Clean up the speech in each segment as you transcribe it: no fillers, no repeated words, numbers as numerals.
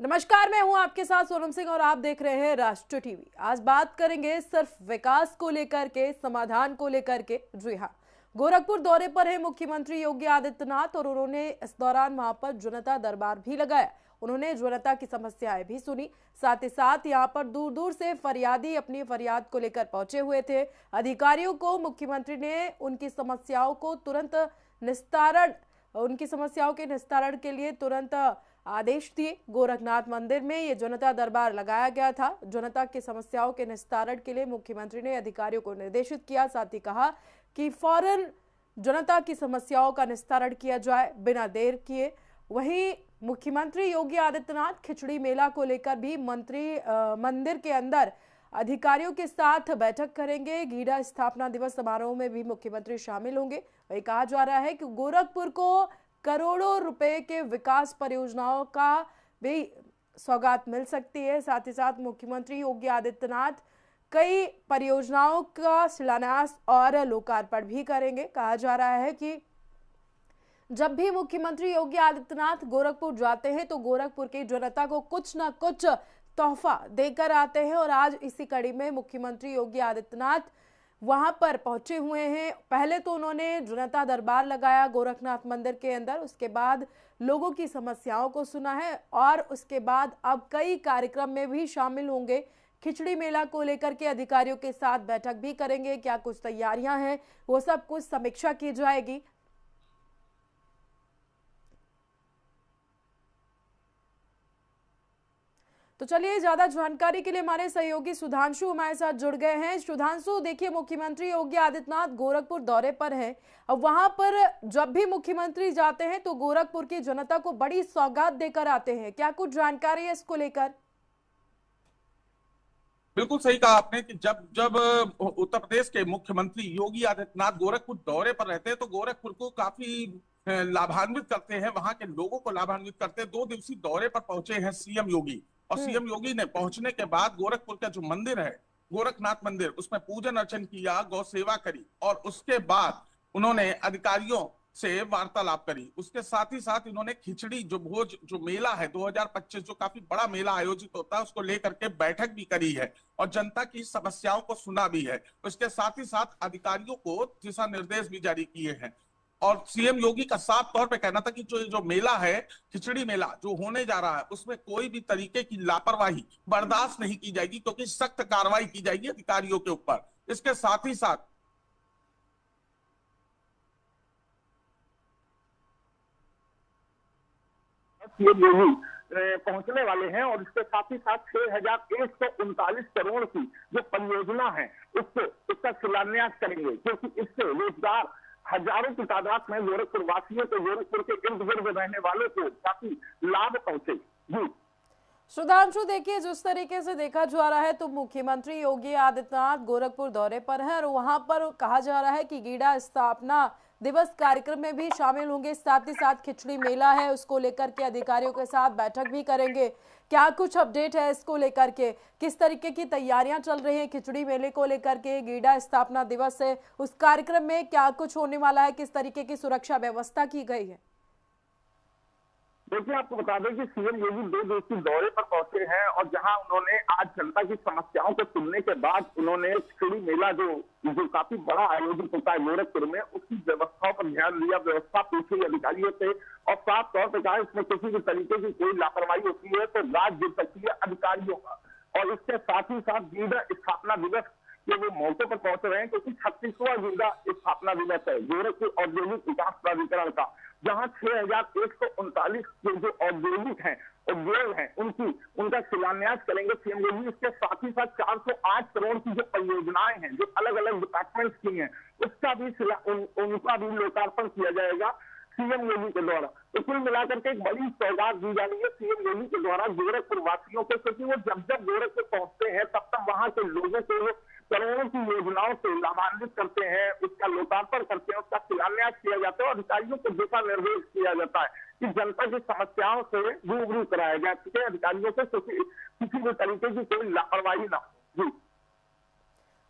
नमस्कार, मैं हूं आपके साथ सोनम सिंह और आप देख रहे हैं राष्ट्र टीवी। आज बात करेंगे सिर्फ विकास को लेकर के, समाधान को लेकर के। जी हाँ, गोरखपुर दौरे पर है मुख्यमंत्री योगी आदित्यनाथ और उन्होंने इस दौरान वहां पर जनता दरबार भी लगाया। उन्होंने जनता की समस्याएं भी सुनी। साथ ही साथ यहां पर दूर दूर से फरियादी अपनी फरियाद को लेकर पहुंचे हुए थे। अधिकारियों को मुख्यमंत्री ने उनकी समस्याओं के निस्तारण के लिए तुरंत आदेश दिए। गोरखनाथ मंदिर में ये जनता दरबार लगाया गया था। जनता की समस्याओं के निस्तारण के लिए मुख्यमंत्री ने अधिकारियों को निर्देशित किया। साथ ही कहा कि फौरन जनता की समस्याओं का निस्तारण किया जाए बिना देर किए। वहीं मुख्यमंत्री योगी आदित्यनाथ खिचड़ी मेला को लेकर भी मंदिर के अंदर अधिकारियों के साथ बैठक करेंगे। गीड़ा स्थापना दिवस समारोह में भी मुख्यमंत्री शामिल होंगे। वही कहा जा रहा है कि गोरखपुर को करोड़ों रुपए के विकास परियोजनाओं का भी सौगात मिल सकती है। साथ ही साथ मुख्यमंत्री योगी आदित्यनाथ कई परियोजनाओं का शिलान्यास और लोकार्पण भी करेंगे। कहा जा रहा है कि जब भी मुख्यमंत्री योगी आदित्यनाथ गोरखपुर जाते हैं तो गोरखपुर की जनता को कुछ ना कुछ तोहफा देकर आते हैं और आज इसी कड़ी में मुख्यमंत्री योगी आदित्यनाथ वहां पर पहुंचे हुए हैं। पहले तो उन्होंने जनता दरबार लगाया गोरखनाथ मंदिर के अंदर, उसके बाद लोगों की समस्याओं को सुना है और उसके बाद अब कई कार्यक्रम में भी शामिल होंगे। खिचड़ी मेला को लेकर के अधिकारियों के साथ बैठक भी करेंगे। क्या कुछ तैयारियां हैं वो सब कुछ समीक्षा की जाएगी। तो चलिए, ज्यादा जानकारी के लिए हमारे सहयोगी सुधांशु हमारे साथ जुड़ गए हैं। सुधांशु, देखिए, मुख्यमंत्री योगी आदित्यनाथ गोरखपुर दौरे पर हैं। अब वहां पर जब भी मुख्यमंत्री जाते हैं तो गोरखपुर की जनता को बड़ी सौगात देकर आते हैं। क्या कुछ जानकारी है इसको लेकर? बिल्कुल सही कहा आपने कि जब जब उत्तर प्रदेश के मुख्यमंत्री योगी आदित्यनाथ गोरखपुर दौरे पर रहते हैं तो गोरखपुर को काफी लाभान्वित करते हैं, वहां के लोगों को लाभान्वित करते हैं। 2 दिवसीय दौरे पर पहुंचे हैं सीएम योगी और सीएम योगी ने पहुंचने के बाद गोरखपुर का जो मंदिर है गोरखनाथ मंदिर, उसमें पूजन अर्चन किया, गौ सेवा करी और उसके बाद उन्होंने अधिकारियों से वार्तालाप करी। उसके साथ ही साथ इन्होंने खिचड़ी जो मेला है 2025 जो काफी बड़ा मेला आयोजित होता है उसको लेकर के बैठक भी करी है और जनता की समस्याओं को सुना भी है। उसके साथ ही साथ अधिकारियों को दिशा निर्देश भी जारी किए हैं और सीएम योगी का साफ तौर पे कहना था कि जो मेला है, खिचड़ी मेला जो होने जा रहा है, उसमें कोई भी तरीके की लापरवाही बर्दाश्त नहीं की जाएगी क्योंकि सख्त कार्रवाई की जाएगी अधिकारियों के ऊपर। इसके साथ ही साथ सीएम योगी पहुंचने वाले हैं और इसके साथ ही साथ 6,139 करोड़ की जो परियोजना है उसका शिलान्यास करेंगे, क्योंकि इससे रोजगार हजारों की तादाद में गोरखपुर वासियों को, गोरखपुर के इर्द गिर्द रहने वालों को काफी लाभ पहुंचे। जी सुधांशु, देखिए, जिस तरीके से देखा जा रहा है तो मुख्यमंत्री योगी आदित्यनाथ गोरखपुर दौरे पर है और वहां पर कहा जा रहा है कि गीड़ा स्थापना दिवस कार्यक्रम में भी शामिल होंगे। साथ ही साथ खिचड़ी मेला है, उसको लेकर के अधिकारियों के साथ बैठक भी करेंगे। क्या कुछ अपडेट है इसको लेकर के? किस तरीके की तैयारियां चल रही हैं खिचड़ी मेले को लेकर के? गीड़ा स्थापना दिवस है, उस कार्यक्रम में क्या कुछ होने वाला है? किस तरीके की सुरक्षा व्यवस्था की गई है? देखिए, आपको बता दें कि सीएम योगी 2 दिवसीय दौरे पर पहुंचे हैं और जहां उन्होंने आज जनता की समस्याओं को सुनने के बाद उन्होंने खिचड़ी मेला जो काफी बड़ा आयोजित होता है गोरखपुर में, उसकी व्यवस्थाओं पर ध्यान दिया, व्यवस्था पूछी अधिकारियों से और साफ तौर पर कहा इसमें किसी भी तरीके की कोई लापरवाही होती है तो राज गिर सकती है अधिकारियों का। और इसके साथ ही साथ गीड़ा स्थापना दिवस के वो मौके पर पहुंच रहे हैं क्योंकि 36वां गीड़ा स्थापना दिवस है गोरखपुर औद्योगिक विकास प्राधिकरण का, जहां 6,139 जो औद्योगिक हैं, उद्योग हैं, उनका शिलान्यास करेंगे सीएम योगी। इसके साथ ही साथ 408 करोड़ की जो परियोजनाएं हैं जो अलग अलग डिपार्टमेंट्स की हैं उनका भी लोकार्पण किया जाएगा सीएम योगी के द्वारा। तो कुल मिलाकर के एक बड़ी सौगात दी जा रही है सीएम योगी के द्वारा गोरखपुर वासियों को, क्योंकि वो जब जब गोरखपुर पहुंचते हैं तब तक वहां के लोगों को करोड़ों की योजनाओं से लाभान्वित करते हैं, उसका लोकार्पण करते हैं, उसका शिलान्यास किया जाता है और अधिकारियों को दिशा निर्देश किया जाता है कि जनता की समस्याओं से रूबरू कराया जाए क्योंकि अधिकारियों से किसी भी तरीके की कोई लापरवाही ना हो। जी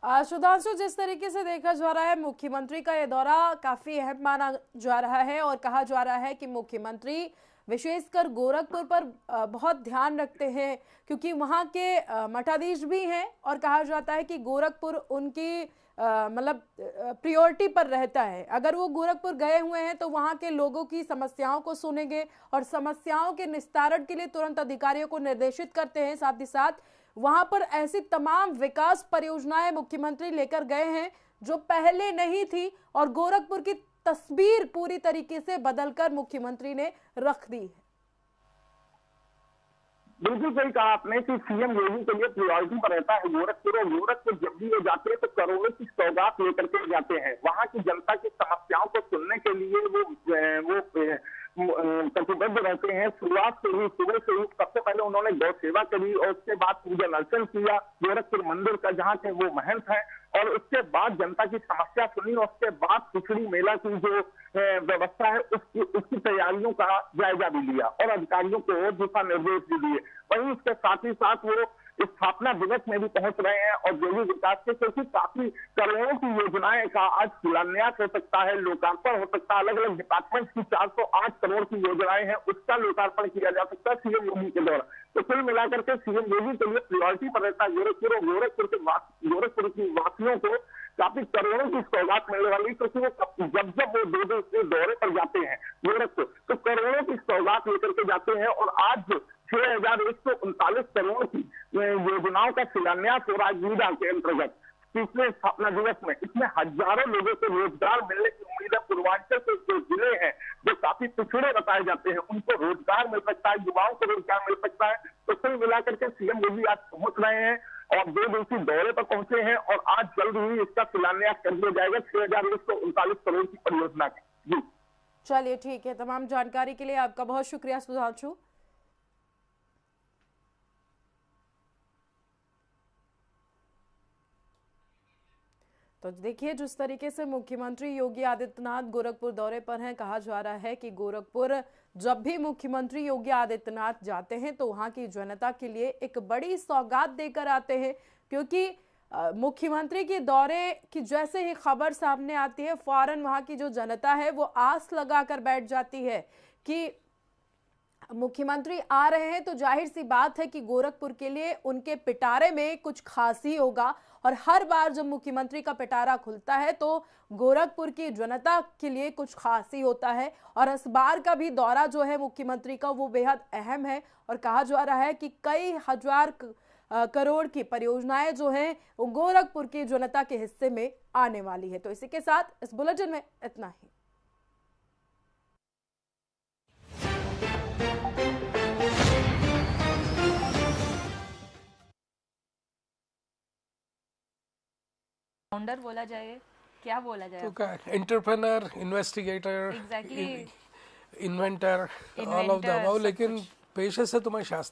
सुधांशु, जिस तरीके से देखा जा रहा है मुख्यमंत्री का यह दौरा काफी अहम माना जा रहा है और कहा जा रहा है कि मुख्यमंत्री विशेषकर गोरखपुर पर बहुत ध्यान रखते हैं, क्योंकि वहाँ के मठाधीश भी हैं और कहा जाता है कि गोरखपुर उनकी मतलब प्रायोरिटी पर रहता है। अगर वो गोरखपुर गए हुए हैं तो वहाँ के लोगों की समस्याओं को सुनेंगे और समस्याओं के निस्तारण के लिए तुरंत अधिकारियों को निर्देशित करते हैं। साथ ही साथ वहाँ पर ऐसी तमाम विकास परियोजनाएं मुख्यमंत्री लेकर गए हैं जो पहले नहीं थी और गोरखपुर की तस्वीर पूरी तरीके से बदलकर मुख्यमंत्री ने रख दी है। बिल्कुल सही कहा आपने कि सीएम योगी के लिए प्रायोरिटी पर रहता है गोरखपुर, और गोरखपुर जब भी ये जाते हैं तो करोड़ों की सौगात लेकर के जाते हैं। वहां की जनता की समस्याओं को सुनने के लिए वो प्रतिबद्ध रहते हैं। शुरुआत से ही, सुबह से ही सबसे पहले उन्होंने गौ सेवा करी और उसके बाद पूजन अर्चन किया गोरखपुर मंदिर का, जहाँ के वो महंत हैं, और उसके बाद जनता की समस्या सुनी और उसके बाद खिचड़ी मेला की जो व्यवस्था है उसकी तैयारियों का जायजा भी लिया और अधिकारियों को दिशा निर्देश भी दिए। वहीं इसके साथ ही साथ वो स्थापना दिवस में भी पहुंच रहे हैं और जो भी विकास के, क्योंकि काफी करोड़ों की योजनाएं का आज शिलान्यास हो सकता है, लोकार्पण हो सकता है। अलग अलग डिपार्टमेंट की 408 करोड़ की योजनाएं हैं, उसका लोकार्पण किया जा सकता है सीएम योगी के द्वारा। तो कुल मिलाकर के सीएम योगी के लिए प्रायोरिटी पर रहता है गोरखपुर, और गोरखपुर की वासियों को काफी करोड़ों की सौगात मिलने वाली, क्योंकि वो जब वो 2 दिवसीय दौरे पर जाते हैं गोरखपुर तो करोड़ों की सौगात लेकर के जाते हैं। और आज 6139 करोड़ की योजनाओं का शिलान्यास हो रहा है गीडा के अंतर्गत पिछले स्थापना दिवस में। इसमें हजारों लोगों को रोजगार मिलने की उम्मीद है। पूर्वांचल के जो जिले हैं जो काफी पिछड़े बताए जाते हैं उनको रोजगार मिल सकता है, युवाओं को रोजगार मिल सकता है। तो कुल मिलाकर के सीएम योगी आज पहुंच रहे हैं और 2 दिवसीय दौरे पर पहुंचे हैं और आज जल्द ही इसका शिलान्यास कर दिया जाएगा 6139 करोड़ की परियोजना का। जी चलिए ठीक है, तमाम जानकारी के लिए आपका बहुत शुक्रिया सुधांशु। तो देखिए, जिस तरीके से मुख्यमंत्री योगी आदित्यनाथ गोरखपुर दौरे पर हैं, कहा जा रहा है कि गोरखपुर जब भी मुख्यमंत्री योगी आदित्यनाथ जाते हैं तो वहां की जनता के लिए एक बड़ी सौगात देकर आते हैं, क्योंकि मुख्यमंत्री के दौरे की जैसे ही खबर सामने आती है फौरन वहां की जो जनता है वो आस लगाकर बैठ जाती है कि मुख्यमंत्री आ रहे हैं तो जाहिर सी बात है कि गोरखपुर के लिए उनके पिटारे में कुछ खास ही होगा। और हर बार जब मुख्यमंत्री का पिटारा खुलता है तो गोरखपुर की जनता के लिए कुछ खास ही होता है। और इस बार का भी दौरा जो है मुख्यमंत्री का वो बेहद अहम है और कहा जा रहा है कि कई हजार करोड़ की परियोजनाएं जो हैं वो गोरखपुर की जनता के हिस्से में आने वाली है। तो इसी के साथ इस बुलेटिन में इतना ही। फाउंडर बोला जाए, क्या बोला जाए? तो क्या, entrepreneur, investigator, exactly, inventor, all of the above. लेकिन पेशे से तो मैं शास्त्री